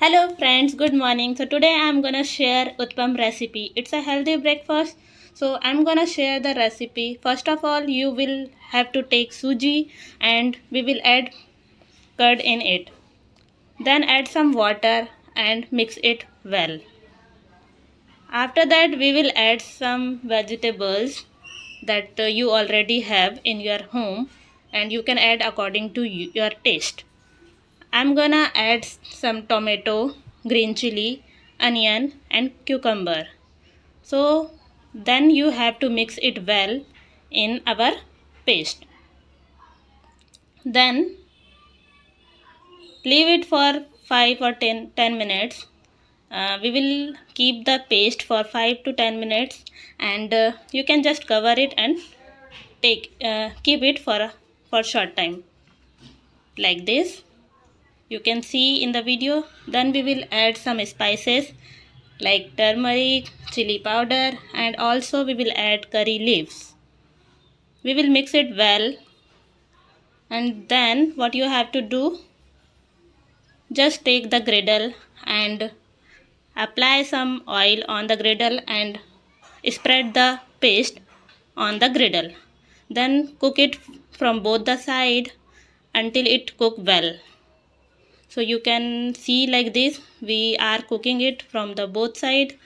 Hello friends, good morning. So today I'm gonna share Uttapam recipe. It's a healthy breakfast. So I'm gonna share the recipe. First of all, you will have to take suji and we will add curd in it. Then add some water and mix it well. After that we will add some vegetables that you already have in your home and you can add according to your taste. I'm gonna add some tomato, green chili, onion and cucumber. So then you have to mix it well in our paste. Then leave it for 5 or 10 minutes. We will keep the paste for 5 to 10 minutes and you can just cover it and keep it for short time like this. You can see in the video. Then we will add some spices like turmeric, chili powder and also we will add curry leaves. We will mix it well and then what you have to do, just take the griddle and apply some oil on the griddle and spread the paste on the griddle. Then cook it from both the side until it cook well. So you can see like this, we are cooking it from the both side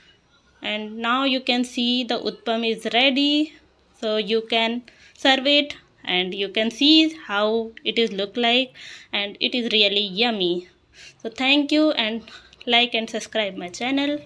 and now you can see the uttapam is ready. So you can serve it and you can see how it is look like and it is really yummy. So thank you and like and subscribe my channel.